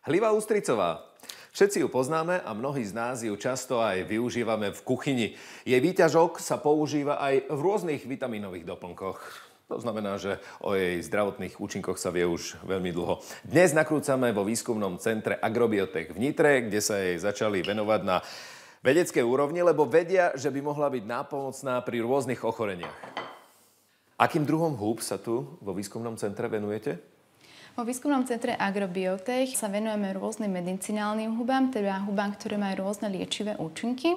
Hliva ústricová. Všetci ju poznáme a mnohí z nás ju často aj využívame v kuchyni. Jej výťažok sa používa aj v rôznych vitamínových doplnkoch. To znamená, že o jej zdravotných účinkoch sa vie už veľmi dlho. Dnes nakrúcame vo výskumnom centre Agrobiotech v Nitre, kde sa jej začali venovať na vedeckej úrovni, lebo vedia, že by mohla byť nápomocná pri rôznych ochoreniach. Akým druhom húb sa tu vo výskumnom centre venujete? Vo výskumnom centre Agrobiotech sa venujeme rôznym medicinálnym hubám, teda hubám, ktoré majú rôzne liečivé účinky,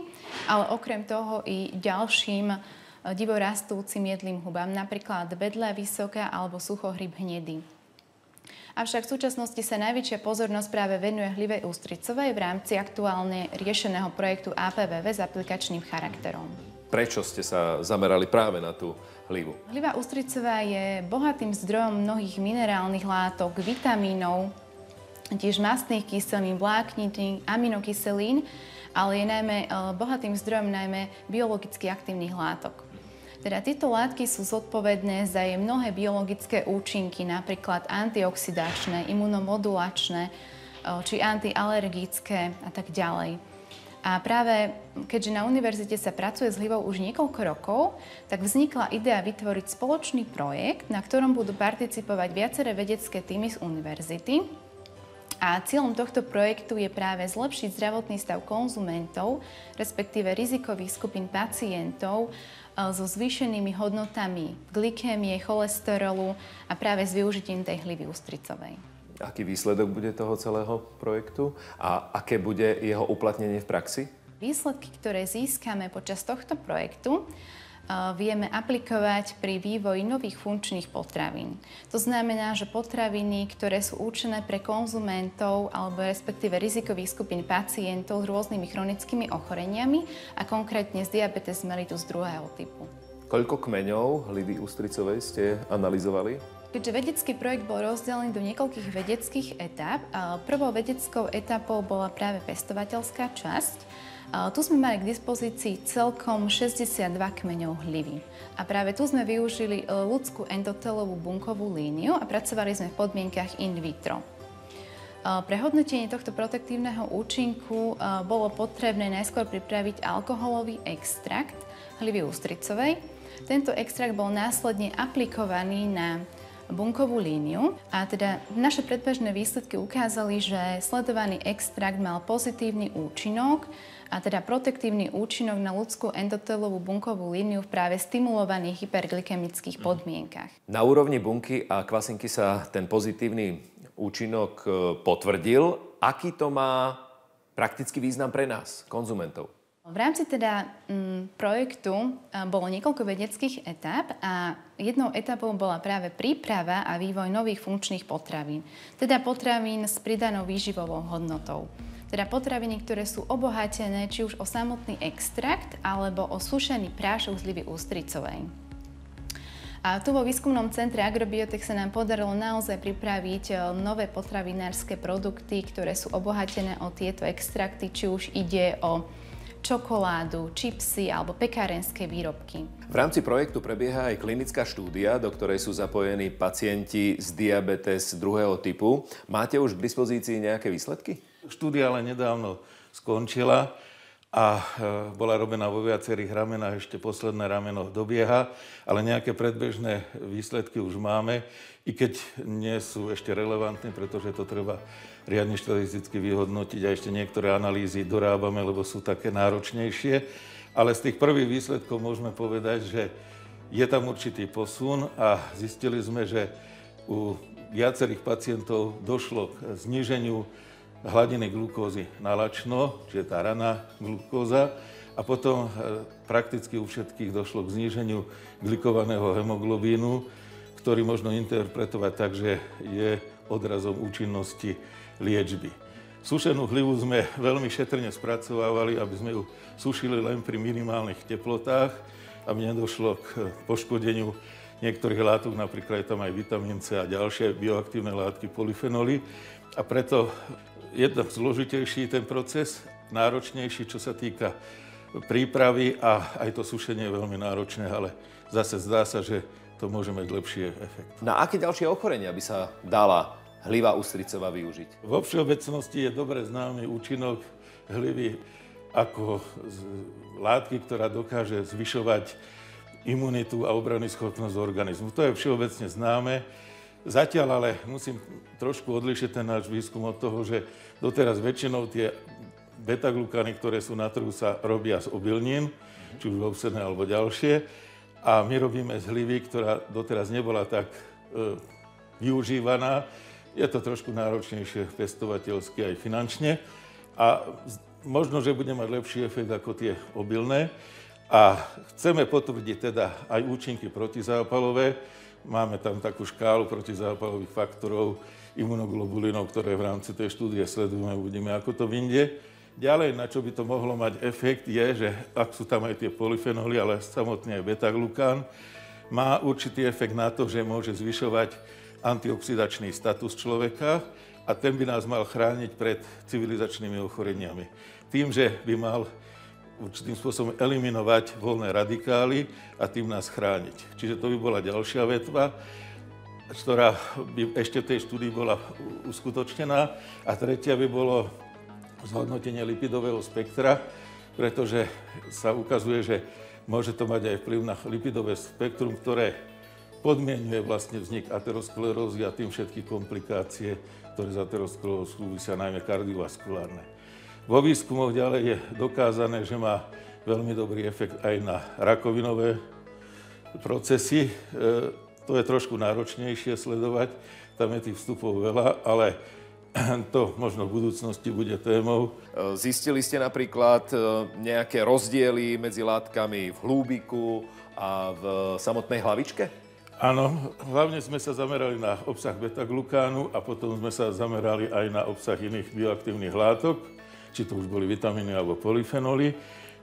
ale okrem toho i ďalším divorastúcim jedlým hubám, napríklad bedle vysoká alebo suchohryb hnedý. Avšak v súčasnosti sa najväčšia pozornosť práve venuje hlive ústricovej v rámci aktuálne riešeného projektu APVV s aplikačným charakterom. Prečo ste sa zamerali práve na tú hlivu? Hliva ústricová je bohatým zdrojom mnohých minerálnych látok, vitamínov, tiež mastných kyselín, vlákniny, aminokyselín, ale je najmä bohatým zdrojom najmä biologicky aktívnych látok. Teda tieto látky sú zodpovedné za jej mnohé biologické účinky, napríklad antioxidačné, imunomodulačné či antialergické a tak ďalej. A práve keďže na univerzite sa pracuje s hlivou už niekoľko rokov, tak vznikla idea vytvoriť spoločný projekt, na ktorom budú participovať viaceré vedecké týmy z univerzity. A cieľom tohto projektu je práve zlepšiť zdravotný stav konzumentov, respektíve rizikových skupín pacientov so zvýšenými hodnotami glykémie, cholesterolu a práve s využitím tej hlivy ústricovej. Aký výsledok bude toho celého projektu a aké bude jeho uplatnenie v praxi? Výsledky, ktoré získame počas tohto projektu, vieme aplikovať pri vývoji nových funkčných potravín. To znamená, že potraviny, ktoré sú určené pre konzumentov alebo respektíve rizikových skupín pacientov s rôznymi chronickými ochoreniami a konkrétne z diabetes mellitus druhého typu. Koľko kmeňov hliví ústricovej ste analyzovali? Keďže vedecký projekt bol rozdelený do niekoľkých vedeckých etáp, prvou vedeckou etapou bola práve pestovateľská časť. Tu sme mali k dispozícii celkom 62 kmeňov hľivy. A práve tu sme využili ľudskú endotelovú bunkovú líniu a pracovali sme v podmienkach in vitro. Pre hodnotenie tohto protektívneho účinku bolo potrebné najskôr pripraviť alkoholový extrakt hľivy ústricovej. Tento extrakt bol následne aplikovaný na bunkovú líniu a teda naše predbežné výsledky ukázali, že sledovaný extrakt mal pozitívny účinok a teda protektívny účinok na ľudskú endotelovú bunkovú líniu v práve stimulovaných hyperglykemických podmienkach. Na úrovni bunky a kvasinky sa ten pozitívny účinok potvrdil. Aký to má praktický význam pre nás, konzumentov? V rámci teda projektu bolo niekoľko vedeckých etáp a jednou etapou bola práve príprava a vývoj nových funkčných potravín. Teda potravín s pridanou výživovou hodnotou. Teda potraviny, ktoré sú obohatené či už o samotný extrakt alebo o sušený prášok z hľivy ústricovej. A tu vo výskumnom centre Agrobiotech sa nám podarilo naozaj pripraviť nové potravinárske produkty, ktoré sú obohatené o tieto extrakty, či už ide o čokoládu, čipsy alebo pekárenské výrobky. V rámci projektu prebieha aj klinická štúdia, do ktorej sú zapojení pacienti s diabetes druhého typu. Máte už k dispozícii nejaké výsledky? Štúdia ale nedávno skončila a bola robená vo viacerých ramenách, ešte posledné rameno dobieha, ale nejaké predbežné výsledky už máme, i keď nie sú ešte relevantné, pretože to treba riadne štatisticky vyhodnotiť a ešte niektoré analýzy dorábame, lebo sú také náročnejšie. Ale z tých prvých výsledkov môžeme povedať, že je tam určitý posun a zistili sme, že u viacerých pacientov došlo k zníženiu hladiny glukózy na lačno, čiže tá raná glukóza, a potom prakticky u všetkých došlo k zníženiu glykovaného hemoglobínu, ktorý možno interpretovať tak, že je odrazom účinnosti liečby. Sušenú hlivu sme veľmi šetrne spracovávali, aby sme ju sušili len pri minimálnych teplotách, aby nedošlo k poškodeniu niektorých látok, napríklad je tam aj vitamín C a ďalšie bioaktívne látky, polyfenoly. A preto jednak zložitejší ten proces, náročnejší, čo sa týka prípravy, a aj to sušenie je veľmi náročné, ale zase zdá sa, že to môže mať lepší efekt. Na aké ďalšie ochorenia by sa dala hliva ústricová využiť? Vo všeobecnosti je dobre známy účinok hlivy ako látky, ktorá dokáže zvyšovať imunitu a obrannú schopnosť organizmu. To je všeobecne známe. Zatiaľ ale musím trošku odlišiť ten náš výskum od toho, že doteraz väčšinou tie beta-glukány, ktoré sú na trhu, sa robia z obilnín, či už ovsené alebo ďalšie. A my robíme z hlivy, ktorá doteraz nebola tak využívaná. Je to trošku náročnejšie pestovateľsky aj finančne. A možno, že bude mať lepší efekt ako tie obilné. A chceme potvrdiť teda aj účinky protizápalové. Máme tam takú škálu protizápalových faktorov, imunoglobulinov, ktoré v rámci tej štúdie sledujeme, uvidíme, ako to vyjde. Ďalej, na čo by to mohlo mať efekt, je, že ak sú tam aj tie polyfenoly, ale samotný aj beta-glukán, má určitý efekt na to, že môže zvyšovať antioxidačný status človeka a ten by nás mal chrániť pred civilizačnými ochoreniami. Tým, že by mal určitým spôsobom eliminovať voľné radikály a tým nás chrániť. Čiže to by bola ďalšia vetva, ktorá by ešte v tej štúdii bola uskutočnená. A tretia by bolo zhodnotenie lipidového spektra, pretože sa ukazuje, že môže to mať aj vplyv na lipidové spektrum, ktoré podmienuje vlastne vznik aterosklerózy a tým všetky komplikácie, ktoré z aterosklerózou súvisia, najmä kardiovaskulárne. Vo výskumoch ďalej je dokázané, že má veľmi dobrý efekt aj na rakovinové procesy. To je trošku náročnejšie sledovať, tam je tých vstupov veľa, ale to možno v budúcnosti bude témou. Zistili ste napríklad nejaké rozdiely medzi látkami v hlúbiku a v samotnej hlavičke? Áno, hlavne sme sa zamerali na obsah beta-glukánu a potom sme sa zamerali aj na obsah iných bioaktívnych látok, či to už boli vitamíny alebo polyfenoly.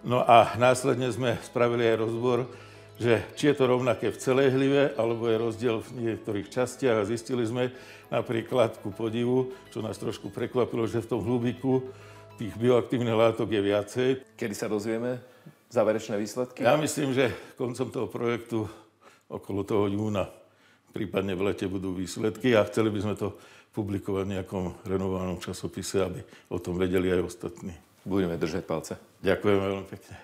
No a následne sme spravili aj rozbor, že či je to rovnaké v celej hlive, alebo je rozdiel v niektorých častiach a zistili sme napríklad ku podivu, čo nás trošku prekvapilo, že v tom hlúbiku tých bioaktívnych látok je viacej. Kedy sa dozvieme záverečné výsledky? Ja myslím, že koncom toho projektu okolo toho júna, prípadne v lete budú výsledky a chceli by sme to publikovať v nejakom renomovanom časopise, aby o tom vedeli aj ostatní. Budeme držať palce. Ďakujem veľmi pekne.